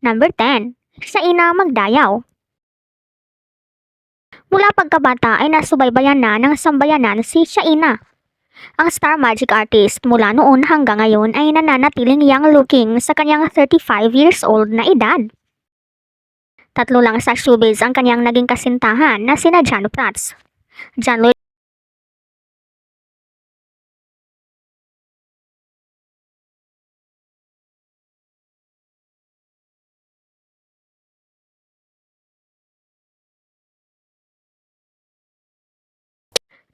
Number 10. Shaina Magdayaw. Mula pagkabata ay nasubaybayan na ng sambayanan si Shaina. Ang star magic artist mula noon hanggang ngayon ay nananatiling young looking sa kanyang 35 years old na edad. Tatlo lang sa showbiz ang kanyang naging kasintahan na sina Jan Prats, John Lloyd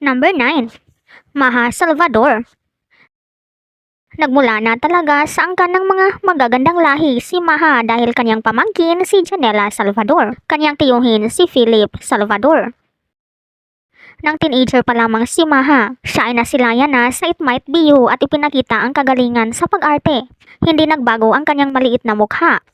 Number 9. Maha Salvador. Nagmula na talaga sa angkan ng mga magagandang lahi si Maha dahil kanyang pamangkin si Janela Salvador, kanyang tiyuhin si Philip Salvador. Nang teenager pa lamang si Maha, siya ay nasilayan na sa It Might Be You at ipinakita ang kagalingan sa pag-arte. Hindi nagbago ang kanyang maliit na mukha.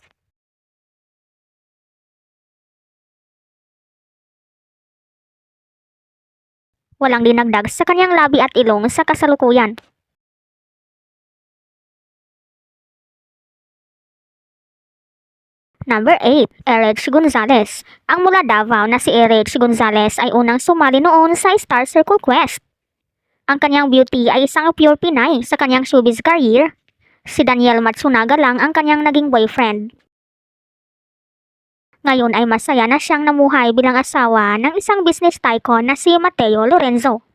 Walang dinagdag sa kanyang labi at ilong sa kasalukuyan. Number 8. Erich Gonzalez. Ang mula Davao na si Erich Gonzalez ay unang sumali noon sa Star Circle Quest. Ang kanyang beauty ay isang pure Pinay sa kanyang showbiz career. Si Daniel Matsunaga lang ang kanyang naging boyfriend. Ngayon ay masaya na siyang namuhay bilang asawa ng isang business tycoon na si Mateo Lorenzo.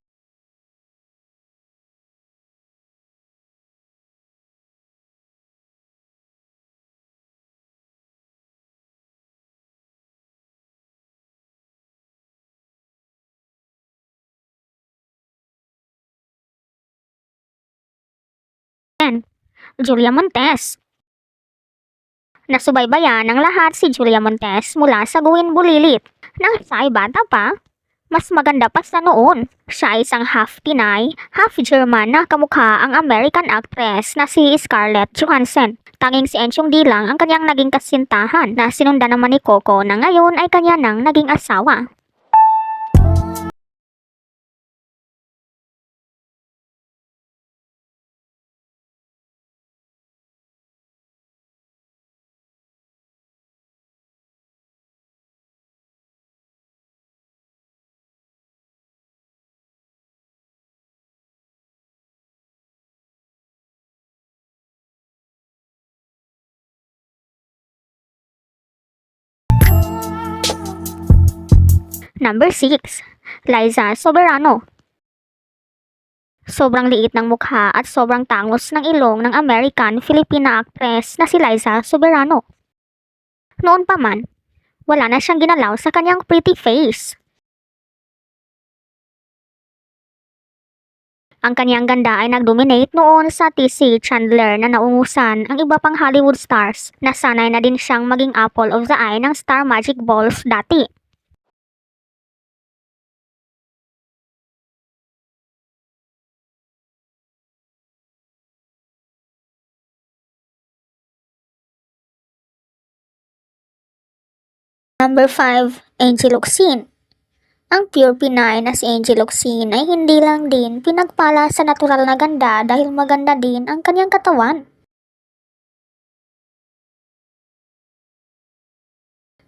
And Julia Montes. Nasubaybayan ng lahat si Julia Montes mula sa Guwin Bulilit. Nang siya ay bata pa, mas maganda pa sa noon. Siya ay isang half Pinay, half German na kamukha ang American actress na si Scarlett Johansson. Tanging si Enchong D lang ang kanyang naging kasintahan na sinundan naman ni Coco na ngayon ay kanya nang naging asawa. Number 6. Liza Soberano. Sobrang liit ng mukha at sobrang tangos ng ilong ng American-Filipina actress na si Liza Soberano. Noon pa man, wala na siyang ginalaw sa kanyang pretty face. Ang kanyang ganda ay nag-dominate noon sa TC Chandler na naungusan ang iba pang Hollywood stars na sanay na din siyang maging apple of the eye ng Star Magic Balls dati. Number 5. Angel Locsin. Ang pure Pinay na si Angel Locsin ay hindi lang din pinagpala sa natural na ganda dahil maganda din ang kanyang katawan.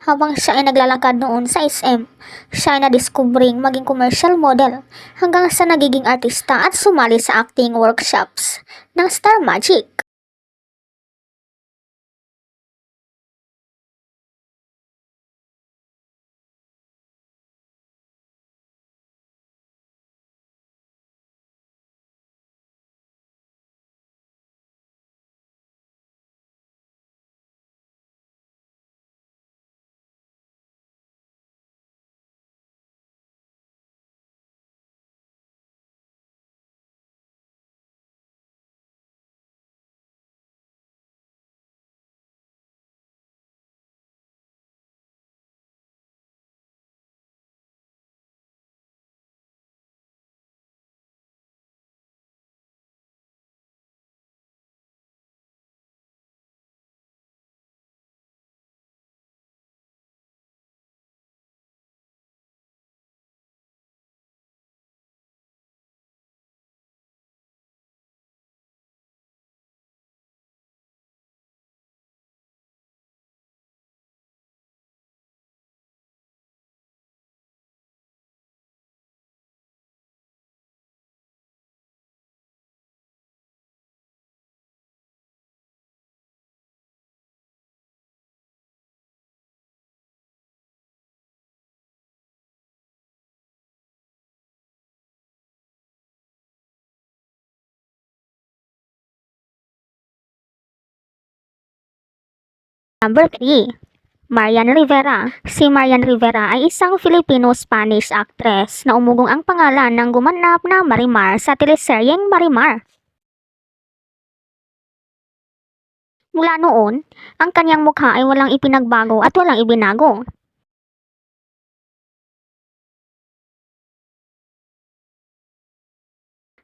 Habang siya ay naglalakad noon sa SM, siya ay nadiskubring maging commercial model hanggang sa nagiging artista at sumali sa acting workshops ng Star Magic. Number 3. Marian Rivera. Si Marian Rivera ay isang Filipino-Spanish actress na umugong ang pangalan ng gumanap na Marimar sa teleseryeng Marimar. Mula noon, ang kanyang mukha ay walang ipinagbago at walang ibinago.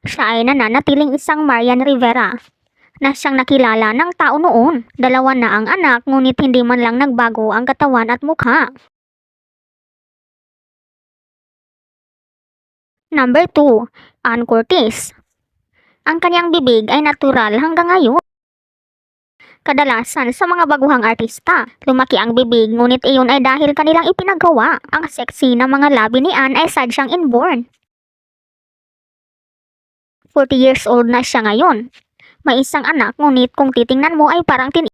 Siya ay nananatiling isang Marian Rivera na siyang nakilala ng tao noon. Dalawa na ang anak ngunit hindi man lang nagbago ang katawan at mukha. Number 2. Ann Curtis. Ang kanyang bibig ay natural hanggang ngayon. Kadalasan sa mga baguhang artista, lumaki ang bibig ngunit iyon ay dahil kanilang ipinagawa. Ang sexy na mga labi ni Ann ay sadyang inborn. 40 years old na siya ngayon. May isang anak ngunit kung titingnan mo ay parang tinisa.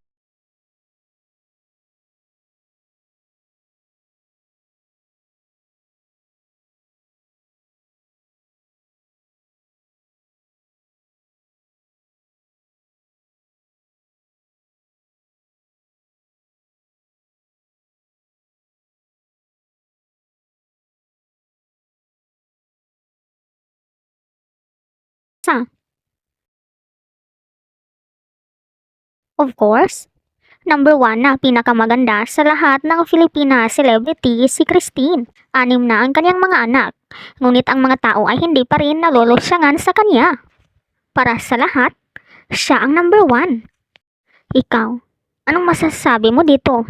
Of course, number 1 na pinakamaganda sa lahat ng Filipina celebrity si Christine. 6 na ang kanyang mga anak, ngunit ang mga tao ay hindi pa rin nalulosyangan sa kanya. Para sa lahat, siya ang number 1. Ikaw, anong masasabi mo dito?